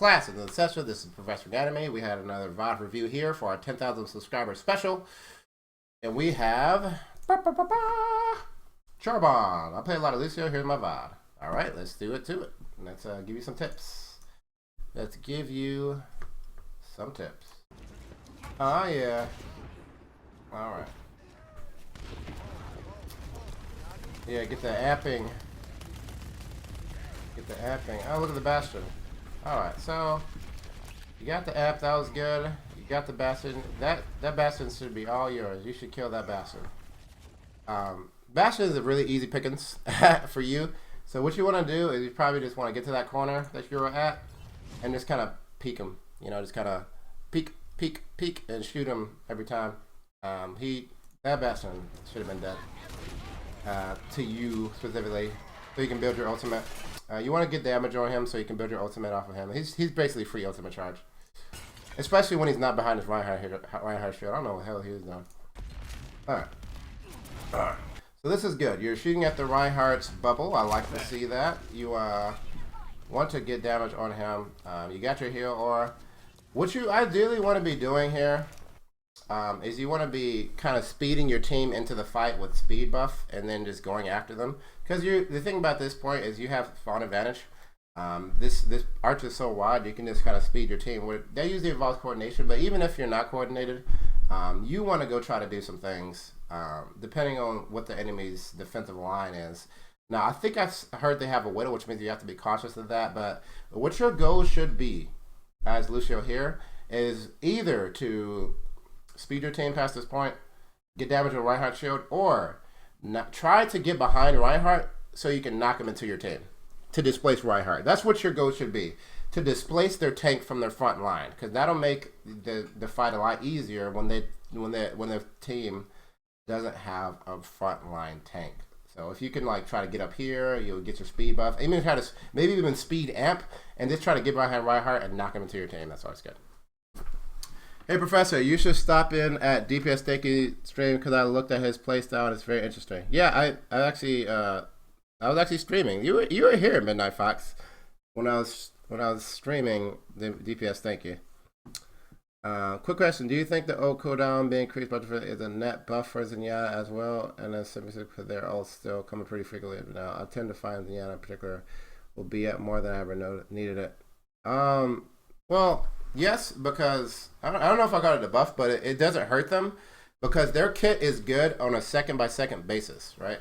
class in the session. This is Professor Ganymede. We had another Vod review here for our 10,000 subscriber special. And we have Charbon. I play a lot of Lucio. Here's my Vod. All right, let's do it to it. Let's give you some tips. Let's give you some tips. Oh, yeah. All right. Yeah, get the apping. Get the apping. Oh, look at the Bastion. Alright, so you got the app, that was good. You got the Bastion. That Bastion should be all yours. You should kill that Bastion. Bastion is a really easy pickings for you. So what you want to do is you probably just want to get to that corner that you're at and just kind of peek him. You know, just kind of peek, peek, peek, and shoot him every time. That Bastion should have been dead. To you specifically, so you can build your ultimate. You want to get damage on him so you can build your ultimate off of him. He's basically free ultimate charge, especially when he's not behind his Reinhardt shield. I don't know what the hell he was doing. All right. So this is good. You're shooting at the Reinhardt's bubble. I like to see that. You want to get damage on him. You got your heal aura. What you ideally want to be doing here is you want to be kind of speeding your team into the fight with speed buff and then just going after them. Because the thing about this point is you have spawn advantage. This arch is so wide you can just kind of speed your team. That usually involves coordination, but even if you're not coordinated, you want to go try to do some things depending on what the enemy's defensive line is. Now, I think I've heard they have a widow, which means you have to be cautious of that. But what your goal should be, as Lucio here, is either to speed your team past this point, get damage on Reinhardt shield, or try to get behind Reinhardt so you can knock him into your team to displace Reinhardt. That's what your goal should be, to displace their tank from their front line, because that'll make the fight a lot easier when their team doesn't have a front line tank. So if you can like try to get up here, you'll get your speed buff. Even try to maybe even speed amp and just try to get behind Reinhardt and knock him into your team. That's always good. Hey Professor, you should stop in at DPS Stakey stream because I looked at his playstyle and it's very interesting. Yeah, I was actually streaming. You were here at Midnight Fox when I was streaming the DPS Stakey. Quick question: do you think the ult cooldown being increased by is a net buff for Zenyatta as well? And then because they're all still coming pretty frequently now. I tend to find Zenyatta in particular will be at more than I ever needed it. Well. Yes, because I don't know if I got it a buff, but it doesn't hurt them because their kit is good on a second-by-second basis, right?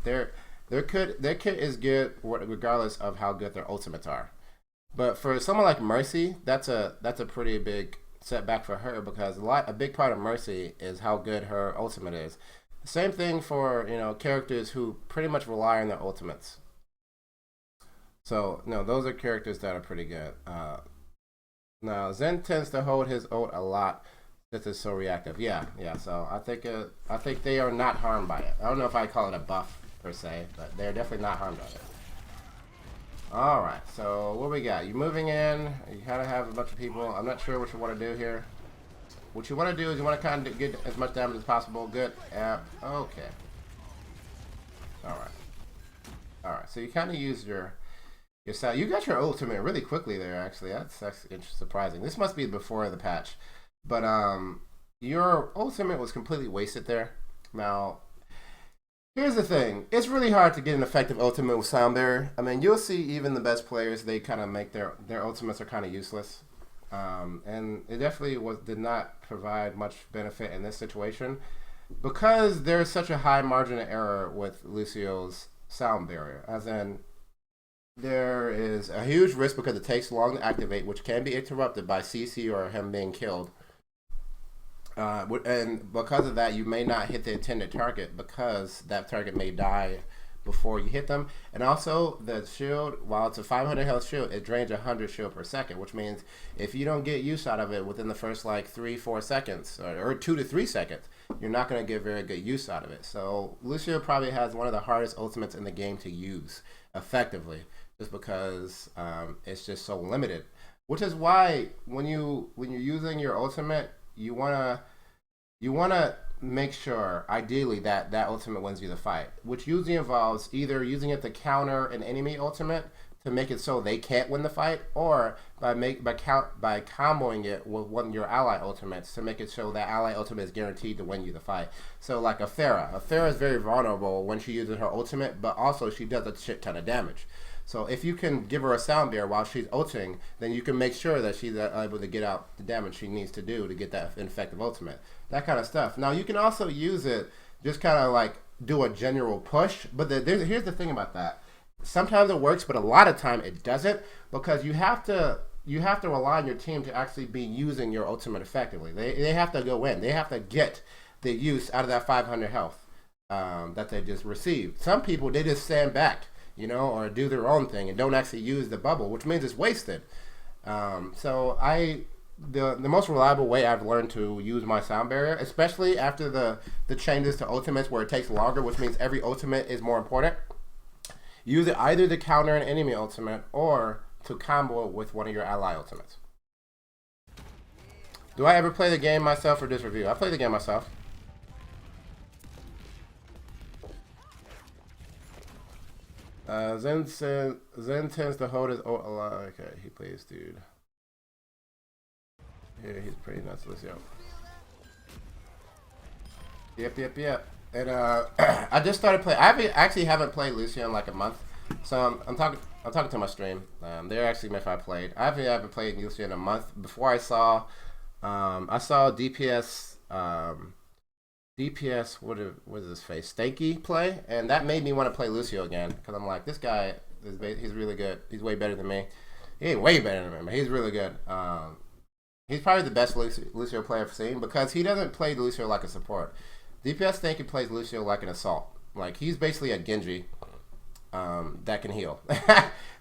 Their kit is good regardless of how good their ultimates are. But for someone like Mercy, that's a pretty big setback for her because a big part of Mercy is how good her ultimate is. Same thing for characters who pretty much rely on their ultimates. So no, those are characters that are pretty good. Now, Zen tends to hold his ult a lot since it's so reactive. Yeah. So I think they are not harmed by it. I don't know if I call it a buff per se, but they're definitely not harmed by it. All right. So what we got? You're moving in. You kind of have a bunch of people. I'm not sure what you want to do here. What you want to do is you want to kind of get as much damage as possible. Good. Okay. All right. So you kind of use your you got your ultimate really quickly there, actually. That's surprising. This must be before the patch. But your ultimate was completely wasted there. Now, here's the thing. It's really hard to get an effective ultimate with Sound Barrier. I mean, you'll see even the best players, they kind of make their ultimates are kind of useless. And it definitely did not provide much benefit in this situation because there's such a high margin of error with Lucio's Sound Barrier. As in, there is a huge risk because it takes long to activate, which can be interrupted by CC or him being killed. And because of that, you may not hit the intended target because that target may die before you hit them. And also, the shield, while it's a 500 health shield, it drains 100 shield per second, which means if you don't get use out of it within the first like 3-4 seconds, or 2 to 3 seconds, you're not going to get very good use out of it. So Lucio probably has one of the hardest ultimates in the game to use effectively. Just because it's just so limited, which is why when you're using your ultimate, you wanna make sure ideally that ultimate wins you the fight, which usually involves either using it to counter an enemy ultimate to make it so they can't win the fight, or by comboing it with one of your ally ultimates to make it so that ally ultimate is guaranteed to win you the fight. So like a Pharah is very vulnerable when she uses her ultimate, but also she does a shit ton of damage. So if you can give her a sound barrier while she's ulting, then you can make sure that she's able to get out the damage she needs to do to get that effective ultimate. That kind of stuff. Now you can also use it just kind of like do a general push, but here's the thing about that. Sometimes it works, but a lot of time it doesn't, because you have to rely on your team to actually be using your ultimate effectively. They have to go in. They have to get the use out of that 500 health that they just received. Some people, they just stand back, or do their own thing and don't actually use the bubble, which means it's wasted. So the most reliable way I've learned to use my sound barrier, especially after the changes to ultimates where it takes longer, which means every ultimate is more important. Use it either to counter an enemy ultimate or to combo it with one of your ally ultimates. Do I ever play the game myself or just review? I play the game myself. Zen tends to hold his ult a lot. Okay, he plays dude. Yeah, he's pretty nuts. Lucio. Yep. And I just started playing. I actually haven't played Lucio in like a month, so I'm talking to my stream. They're actually if I played. I haven't played Lucio in a month. Before I saw DPS what is his face Stanky play, and that made me want to play Lucio again, because I'm like, this guy he's really good. He's way better than me. He ain't way better than me, but he's really good. He's probably the best Lucio player I've seen, because he doesn't play Lucio like a support. DPS Stanky plays Lucio like an assault. Like, he's basically a Genji that can heal.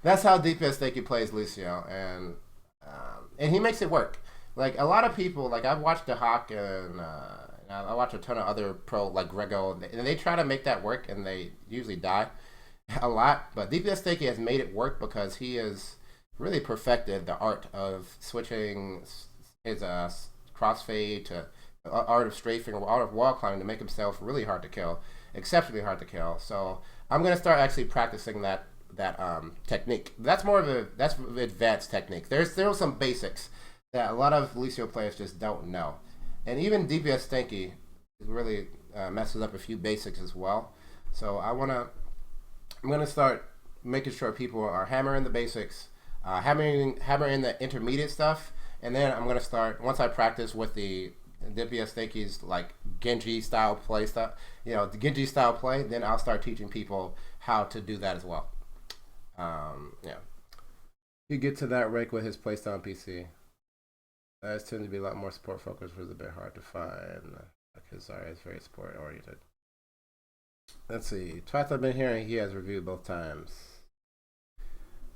That's how DPS Stanky plays Lucio, and he makes it work. Like, a lot of people, like, I've watched the Hawk, and I watch a ton of other pro, like Grego, and they try to make that work, and they usually die a lot. But DPS Stanky has made it work because he has really perfected the art of switching his crossfade to art of strafing or art of wall climbing to make himself really hard to kill, exceptionally hard to kill. So I'm gonna start actually practicing that technique. That's more of that's advanced technique. There's still some basics that a lot of Lucio players just don't know, and even DPS Stanky really messes up a few basics as well. So I'm gonna start making sure people are hammering the basics, hammering the intermediate stuff, and then I'm gonna start, once I practice with the DPS Stanky's like Genji style play stuff, the Genji style play, then I'll start teaching people how to do that as well. Yeah. You get to that rank with his playstyle on PC. That tends to be a lot more support focused, which is a bit hard to find. Because Zarya is very support oriented. Let's see. Twice I've been hearing he has reviewed both times.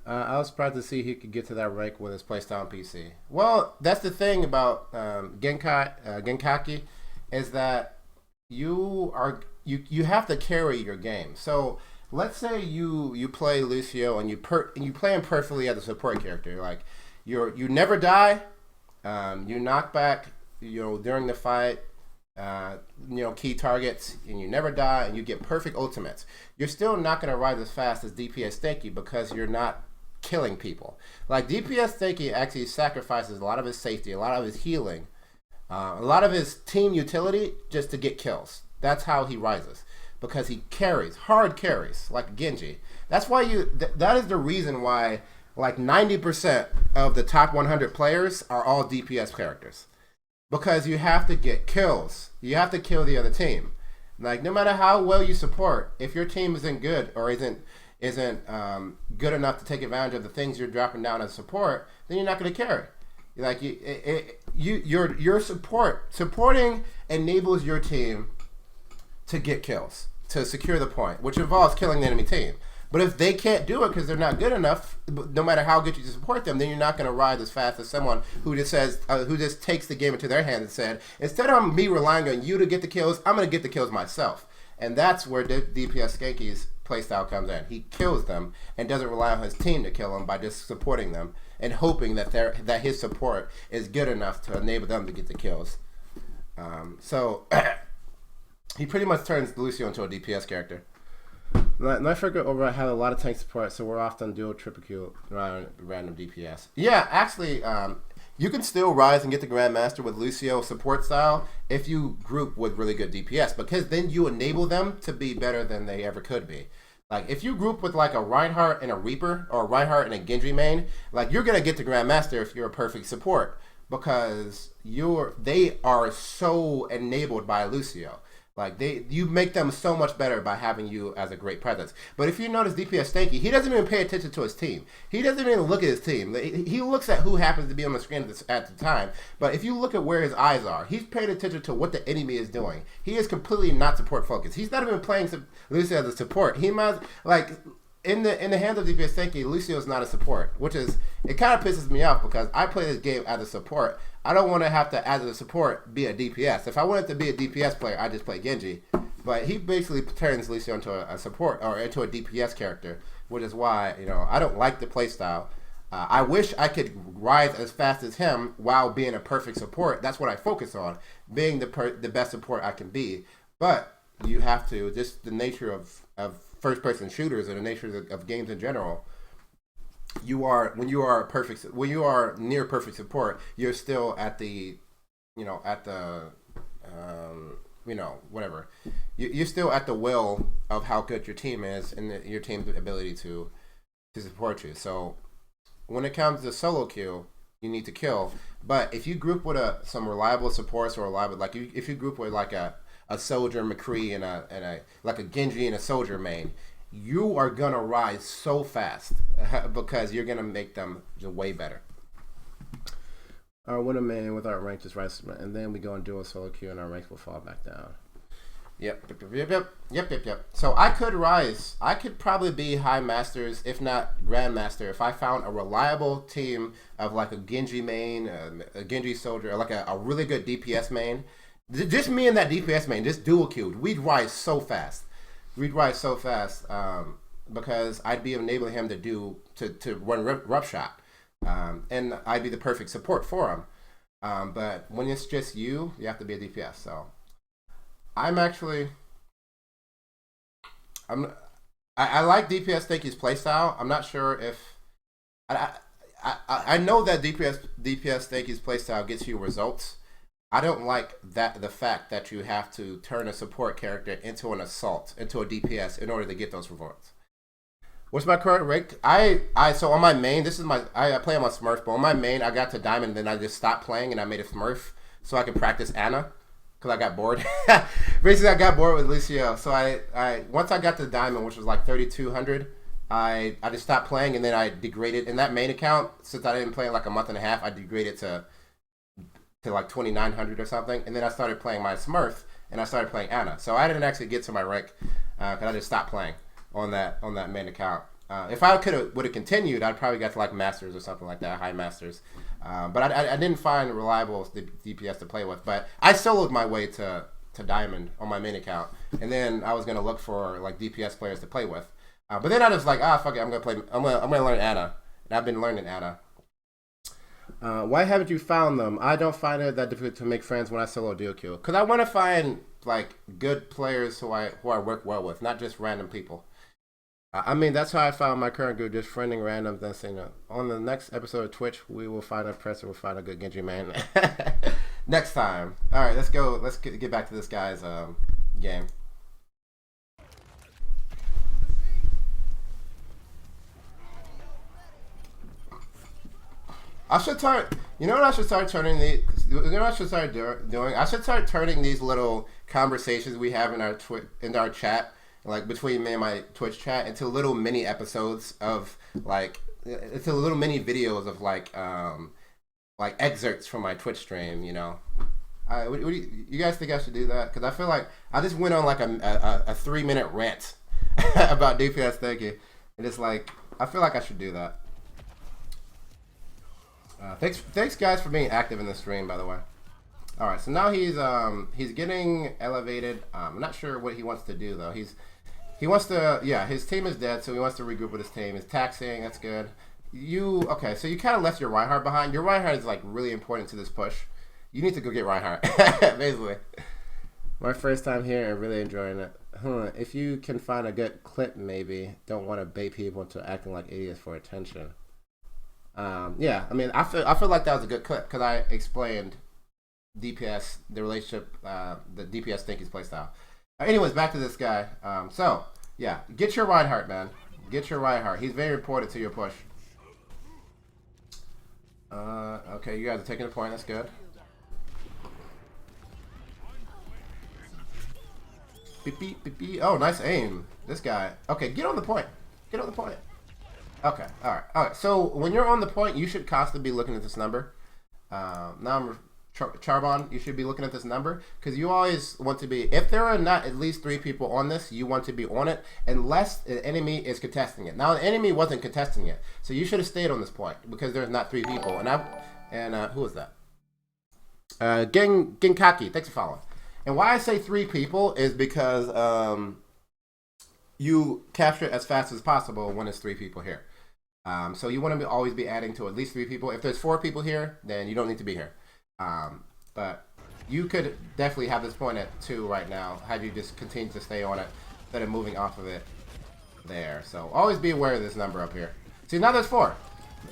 I was surprised to see he could get to that rank with his playstyle on PC. Well, that's the thing about Genkaki, is that you have to carry your game. So let's say you play Lucio and you play him perfectly as a support character. Like you never die, you knock back during the fight, key targets, and you never die, and you get perfect ultimates. You're still not going to rise as fast as DPS Stanky because you're not killing people. Like, DPS Stanky actually sacrifices a lot of his safety, a lot of his healing, a lot of his team utility just to get kills. That's how he rises, because he carries, hard carries, like Genji. That's why that is the reason why like 90% of the top 100 players are all DPS characters. Because you have to get kills. You have to kill the other team. Like, no matter how well you support, if your team isn't good or isn't good enough to take advantage of the things you're dropping down as support, then you're not going to carry. Like, your supporting enables your team to get kills, to secure the point, which involves killing the enemy team. But if they can't do it because they're not good enough, no matter how good you support them, then you're not going to rise as fast as someone who just says, who just takes the game into their hands and said, instead of me relying on you to get the kills, I'm going to get the kills myself. And that's where DPS Stanky's playstyle comes in. He kills them and doesn't rely on his team to kill them by just supporting them and hoping that his support is good enough to enable them to get the kills. So he pretty much turns Lucio into a DPS character. I forget Overwatch had a lot of tank support, so we're often dual triple Q around random DPS. Yeah, actually, you can still rise and get the Grandmaster with Lucio support style if you group with really good DPS, because then you enable them to be better than they ever could be. Like, if you group with, like, a Reinhardt and a Reaper, or a Reinhardt and a Genji main, like, you're going to get the Grandmaster if you're a perfect support, because they are so enabled by Lucio. Like, you make them so much better by having you as a great presence. But if you notice DPS Stanky, he doesn't even pay attention to his team. He doesn't even look at his team. He looks at who happens to be on the screen at the time. But if you look at where his eyes are, he's paying attention to what the enemy is doing. He is completely not support focused. He's not even playing Lucio as a support. He might, like, in the hands of DPS Stanky, Lucio is not a support, which is, it kind of pisses me off because I play this game as a support. I don't want to have to, as a support, be a DPS. If I wanted to be a DPS player, I just play Genji. But he basically turns Lucio into a support, or into a DPS character, which is why, you know, I don't like the playstyle. I wish I could rise as fast as him while being a perfect support. That's what I focus on, being the best support I can be. But you have to, just the nature of first-person shooters and the nature of games in general, when you are near perfect support, you're still at the, whatever. You're still at the will of how good your team is and your team's ability to support you. So when it comes to solo queue, you need to kill. But if you group with some reliable supports, or reliable, like if you group with like a Soldier McCree and a like a Genji and a Soldier main, you are gonna rise so fast because you're gonna make them just way better. Our winner main with our rank just rise, and then we go and do a solo queue, and our ranks will fall back down. Yep. So I could rise. I could probably be high masters, if not grandmaster, if I found a reliable team of like a Genji main, a Genji Soldier, or like a really good DPS main. Just me and that DPS main, just dual queued, we'd rise so fast. Because I'd be enabling him to run rough shot, and I'd be the perfect support for him. But when it's just you have to be a DPS. So I like DPS Stanky's playstyle. I'm not sure if I know that DPS Stanky's playstyle gets you results. I don't like the fact that you have to turn a support character into an assault, into a DPS, in order to get those rewards. What's my current rank? So on my main, I play on my Smurf, but on my main I got to Diamond, then I just stopped playing and I made a Smurf so I could practice Ana, because I got bored. Basically, I got bored with Lucio, so I once I got to Diamond, which was like 3,200, I just stopped playing, and then I degraded in that main account. Since I didn't play in like a month and a half, I degraded to like 2,900 or something, and then I started playing my Smurf, and I started playing Ana. So I didn't actually get to my rank because I just stopped playing on that main account. If I would have continued, I'd probably got to like Masters or something like that, high Masters. But I didn't find reliable DPS to play with. But I soloed my way to Diamond on my main account, and then I was gonna look for like DPS players to play with. But then I was like, fuck it, I'm gonna learn Ana, and I've been learning Ana. Why haven't you found them? I don't find it that difficult to make friends when I solo duo queue, because I want to find like good players who I work well with, not just random people. I mean, that's how I found my current group, just friending randoms and saying, on the next episode of Twitch, we will find a presser, we'll find a good Genji man. Next time. All right, let's go. Let's get back to this guy's game. I should start. You know what I should start turning these? You know what I should start doing? I should start turning these little conversations we have in our chat, like between me and my Twitch chat, into little mini episodes of like, into little mini videos of like excerpts from my Twitch stream. You know, what do you guys think I should do that? Because I feel like I just went on like a 3-minute rant about DPS thinking, and it's like I feel like I should do that. Thanks guys for being active in the stream, by the way. All right, so now he's getting elevated. I'm not sure what he wants to do though. He wants to, his team is dead, so he wants to regroup with his team. He's taxing, that's good. Okay, so you kind of left your Reinhardt behind. Your Reinhardt is like really important to this push. You need to go get Reinhardt, basically. My first time here and really enjoying it. If you can find a good clip, maybe. Don't want to bait people into acting like idiots for attention. Yeah, I mean, I feel like that was a good clip because I explained DPS, the relationship, the DPS Stinky's playstyle. Anyways, back to this guy. So, yeah, get your Reinhardt, man. Get your Reinhardt. He's very important to your push. Okay, you guys are taking a point. That's good. Beep, beep, beep, beep. Oh, nice aim. This guy. Okay, get on the point. Get on the point. Okay, alright. Alright, so when you're on the point, you should constantly be looking at this number. Now Charbon, you should be looking at this number because you always want to be, if there are not at least 3 people on this, you want to be on it unless the enemy is contesting it. Now the enemy wasn't contesting it, so you should have stayed on this point because there's not 3 people. And who was that? Ginkaki, thanks for following. And why I say 3 people is because you capture it as fast as possible when it's 3 people here. So you want to always be adding to at least 3 people. If there's 4 people here, then you don't need to be here. But you could definitely have this point at 2 right now had you just continue to stay on it instead of moving off of it there. So always be aware of this number up here. See, now there's 4.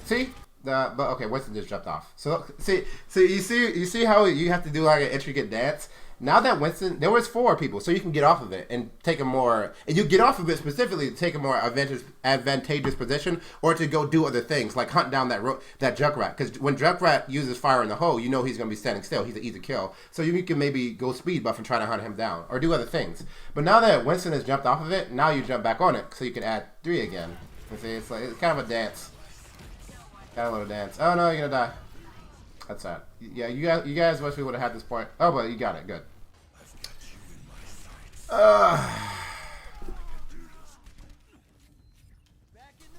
See? But okay, Winston just jumped off. So you see how you have to do like an intricate dance. Now that Winston, there was 4 people, so you can get off of it and take a more, and you get off of it specifically to take a more advantageous position, or to go do other things like hunt down that Junkrat. Because when Junkrat uses fire in the hole, you know he's going to be standing still. He's an easy kill, so you can maybe go speed buff and try to hunt him down or do other things. But now that Winston has jumped off of it, now you jump back on it, so you can add 3 again. You see, it's kind of a dance. Got a little dance. Oh no, you're gonna die. That's sad. Yeah, you guys wish we would have had this point. Oh, but you got it. Good.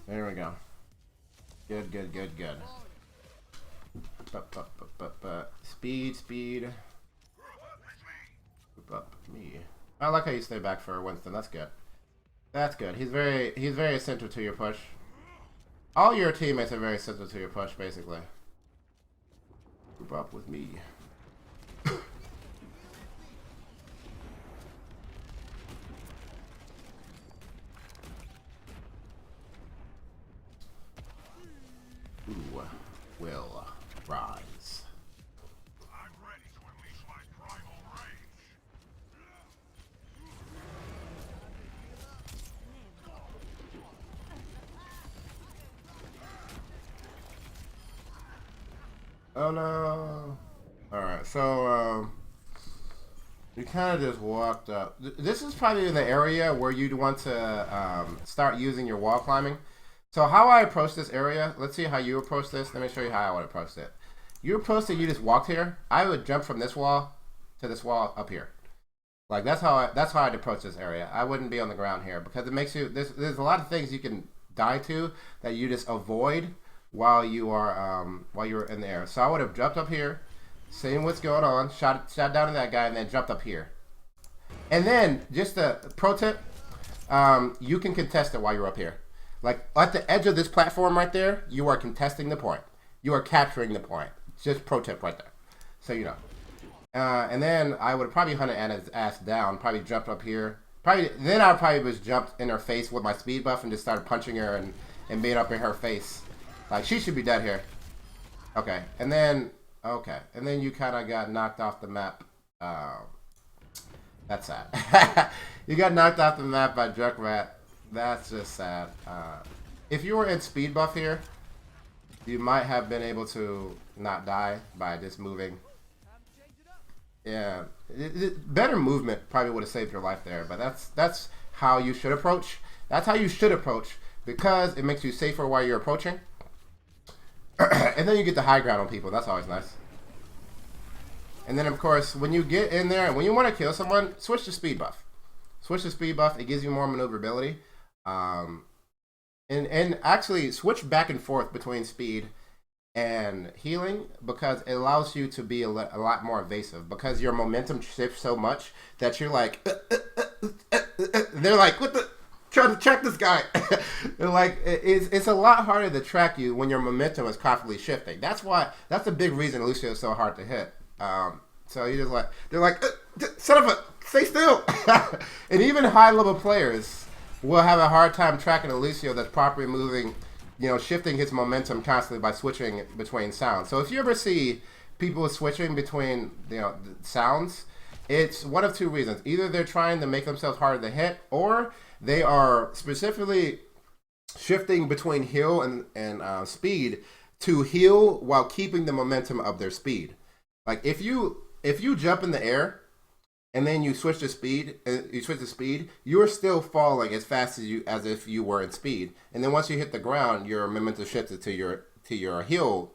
There we go. Good. Speed. Up me. I like how you stay back for Winston. That's good. That's good. He's very essential to your push. All your teammates are very essential to your push, basically. Group up with me. Who will rise? I'm ready to unleash my primal rage. Oh no. Alright, so you kind of just walked up. This is probably the area where you'd want to start using your wall climbing. So how I approach this area, let's see how you approach this. Let me show you how I would approach it. You approach it, you just walked here. I would jump from this wall to this wall up here. Like that's how I'd approach this area. I wouldn't be on the ground here because it makes you, there's a lot of things you can die to that you just avoid while you're in the air. So I would have jumped up here, seen what's going on, shot down at that guy, and then jumped up here. And then just a pro tip, you can contest it while you're up here. Like at the edge of this platform right there, you are contesting the point. You are capturing the point. Just pro tip right there. So you know. And then I would probably hunted Anna's ass down. Probably jumped up here. Then I probably just jumped in her face with my speed buff and just started punching her and being up in her face. Like she should be dead here. Okay. And then you kind of got knocked off the map. That's sad. You got knocked off the map by Junkrat. That's just sad. If you were in speed buff here, you might have been able to not die by just moving. Yeah, better movement probably would have saved your life there. But that's how you should approach. That's how you should approach because it makes you safer while you're approaching. And then you get the high ground on people. That's always nice. And then of course, when you get in there and when you want to kill someone, switch to speed buff. Switch to speed buff. It gives you more maneuverability. And actually switch back and forth between speed and healing because it allows you to be a lot more evasive because your momentum shifts so much that you're like they're like what the trying to track this guy. Like it's a lot harder to track you when your momentum is constantly shifting. That's a big reason Lucio is so hard to hit. So you just like they're like son of stay still. And even high-level players will have a hard time tracking a Lucio that's properly moving, you know, shifting his momentum constantly by switching between sounds. So if you ever see people switching between, you know, sounds, it's one of two reasons. Either they're trying to make themselves harder to hit, or they are specifically shifting between heal and speed to heal while keeping the momentum of their speed. Like if you jump in the air and then you switch to speed, you are still falling as fast as if you were in speed. And then once you hit the ground, your momentum shifts to your heel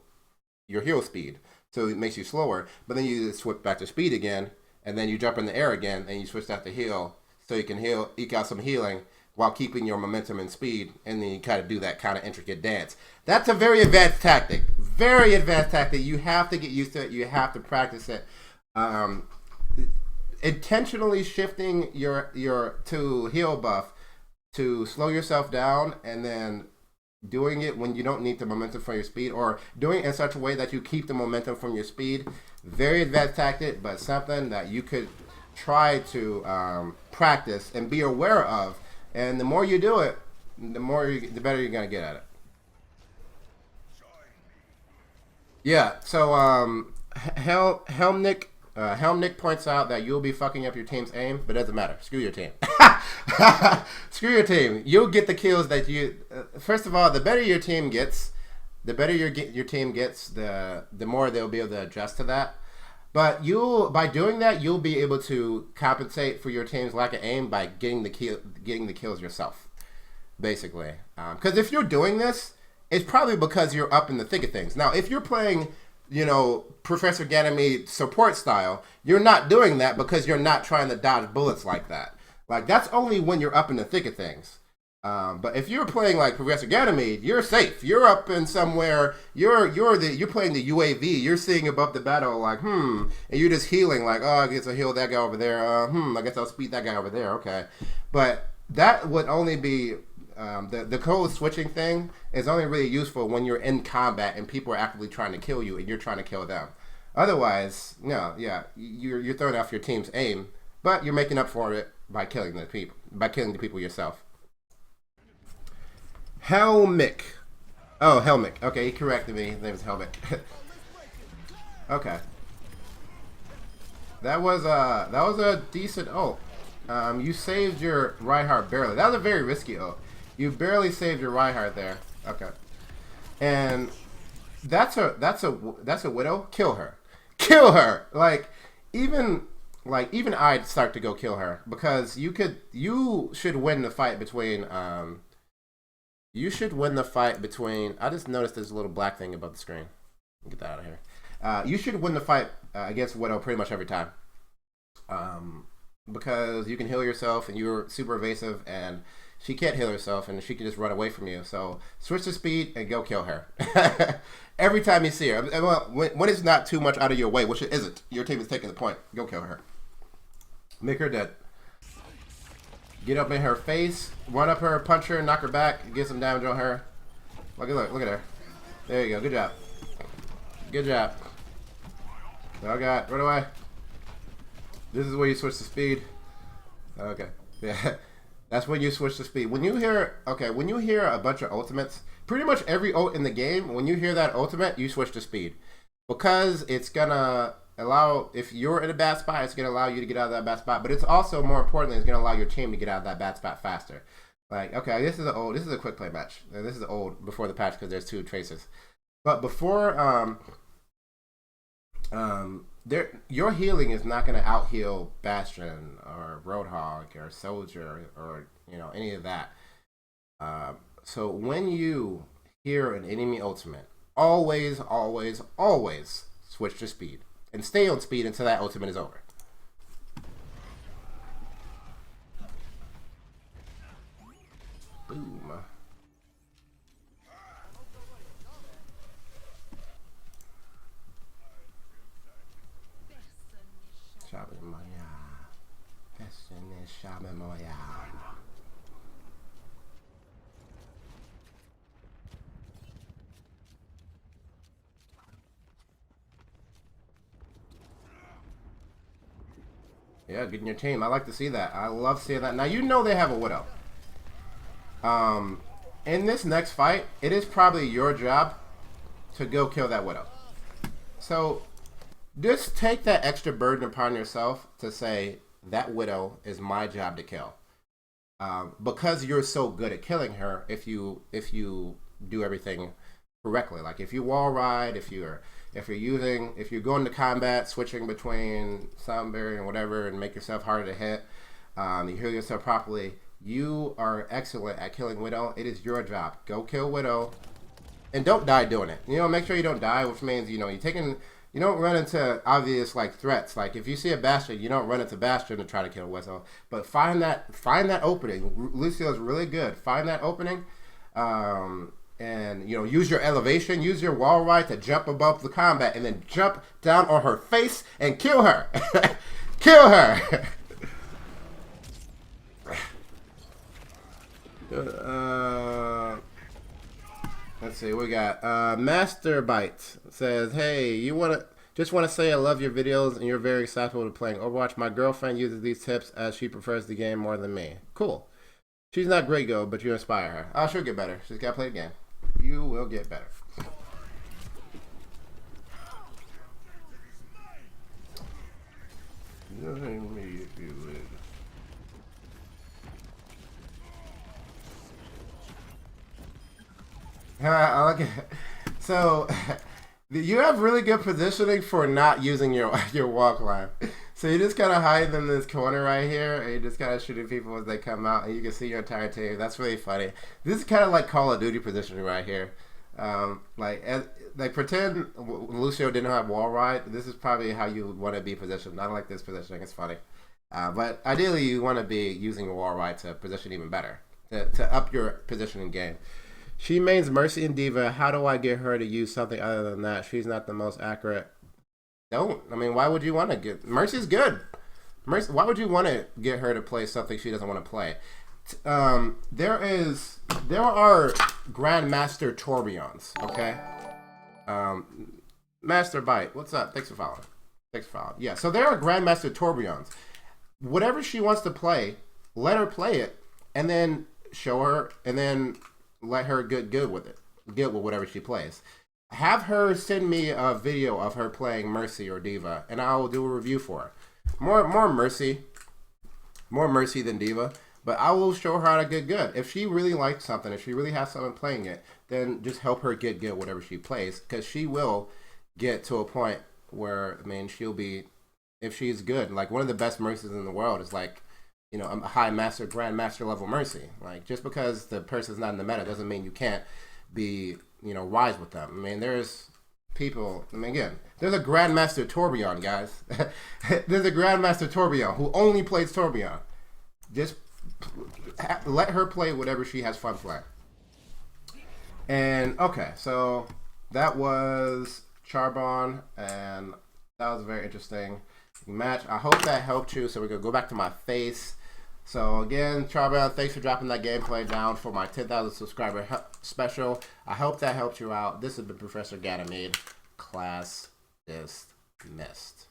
speed. So it makes you slower. But then you switch back to speed again, and then you jump in the air again, and you switch that to heal, so you can eke out some healing while keeping your momentum and speed, and then you kind of do that kind of intricate dance. That's a very advanced tactic. Very advanced tactic. You have to get used to it. You have to practice it. Intentionally shifting your to heal buff to slow yourself down, and then doing it when you don't need the momentum from your speed, or doing it in such a way that you keep the momentum from your speed. Very advanced tactic, but something that you could try to practice and be aware of. And the more you do it, the better you're gonna get at it. Yeah. So Helmnick points out that you'll be fucking up your team's aim, but it doesn't matter. Screw your team. Screw your team. You'll get the kills that you. First of all, the better your team gets, the more they'll be able to adjust to that. But by doing that, you'll be able to compensate for your team's lack of aim by getting the kills yourself, basically. Because if you're doing this, it's probably because you're up in the thick of things. Now, if you're playing, you know, Professor Ganymede support style, you're not doing that because you're not trying to dodge bullets like that. Like, that's only when you're up in the thick of things. But if you're playing like Professor Ganymede, you're safe. You're up in somewhere. You're playing the UAV. You're seeing above the battle like, and you're just healing like, oh, I guess I'll heal that guy over there. I guess I'll speed that guy over there. Okay, but that would only be the code switching thing is only really useful when you're in combat and people are actively trying to kill you and you're trying to kill them. Otherwise, no, yeah, you're throwing off your team's aim, but you're making up for it by killing the people yourself. Helmick. Oh, Helmick. Okay, he corrected me. His name is Helmick. Okay. That was a decent ult. You saved your Reinhardt barely. That was a very risky ult. You barely saved your Reinhardt there. Okay. And that's a widow. Kill her. Kill her. Like even I'd start to go kill her, because you should win the fight between I just noticed there's a little black thing above the screen. Get that out of here. You should win the fight against Widow pretty much every time. Because you can heal yourself and you're super evasive, and she can't heal herself and she can just run away from you. So switch to speed and go kill her. Every time you see her. Well, when it's not too much out of your way, which it isn't. Your team is taking the point. Go kill her. Make her dead. Get up in her face, run up her, punch her, knock her back, get some damage on her. Look at her. There you go. Good job. Good job. Oh god, run away. This is where you switch to speed. Okay. Yeah. That's when you switch to speed. When you hear a bunch of ultimates, pretty much every ult in the game, when you hear that ultimate, you switch to speed. Because it's gonna allow, if you're in a bad spot, it's going to allow you to get out of that bad spot, but it's also, more importantly, it's going to allow your team to get out of that bad spot faster. Like, okay, this is a quick play match. This is old before the patch because there's 2 traces. But before, your healing is not going to out heal Bastion or Roadhog or Soldier or any of that. So when you hear an enemy ultimate, always switch to speed. And stay on speed until that ultimate is over. Boom. Yeah, getting your team. I like to see that. I love seeing that. Now, you know they have a Widow. In this next fight, it is probably your job to go kill that Widow. So, just take that extra burden upon yourself to say, that Widow is my job to kill. Because you're so good at killing her, if you do everything correctly. Like, if you wall ride, if you're going to combat, switching between Sunbury and whatever, and make yourself harder to hit, you heal yourself properly, you are excellent at killing Widow. It is your job. Go kill Widow, and don't die doing it. You know, make sure you don't die, which means, you know, you don't run into obvious, like, threats. Like, if you see a Bastion, you don't run into Bastion to try to kill Widow. But find that opening. Lucio is really good. Find that opening, and, you know, use your elevation, use your wall ride to jump above the combat, and then jump down on her face and kill her. Kill her. Let's see, we got Master Bite says, hey, just want to say I love your videos and you're very accessible to playing Overwatch. My girlfriend uses these tips as she prefers the game more than me. Cool. She's not great, though, but you inspire her. Oh, she'll get better. She's got to play the game. You will get better. I like it. So, you have really good positioning for not using your wall climb. So you just kind of hide in this corner right here, and you just kind of shooting people as they come out, and you can see your entire team. That's really funny. This is kind of like Call of Duty positioning right here. Like pretend Lucio didn't have wall ride. This is probably how you want to be positioned. I like this positioning. It's funny. But ideally, you want to be using your wall ride to position even better, to up your position in game. She mains Mercy and Diva. How do I get her to use something other than that? She's not the most accurate. Don't. I mean, why would you want to get... Mercy's good. Mercy, why would you want to get her to play something she doesn't want to play? There are Grandmaster Tourbillons, okay? Master Bite, what's up? Thanks for following. Yeah, so there are Grandmaster Tourbillons. Whatever she wants to play, let her play it, and then show her, and then let her get good with it. Get with whatever she plays. Have her send me a video of her playing Mercy or Diva, and I will do a review for her. More Mercy than Diva, but I will show her how to get good. If she really likes something, if she really has someone playing it, then just help her get good whatever she plays, because she will get to a point where, I mean, she'll be, if she's good, like one of the best Mercies in the world is like, you know, a high master, grandmaster level Mercy. Like, just because the person's not in the meta doesn't mean you can't be, you know, wise with them. I mean, there's people, I mean, again, there's a Grandmaster Tourbillon, guys. There's a Grandmaster Tourbillon who only plays Tourbillon. Just let her play whatever she has fun playing. And, okay, so that was Charbon, and that was a very interesting match. I hope that helped you. So we're going to go back to my face. So again, Charbon, thanks for dropping that gameplay down for my 10,000 subscriber special. I hope that helped you out. This has been Professor Ganymede. Class dismissed.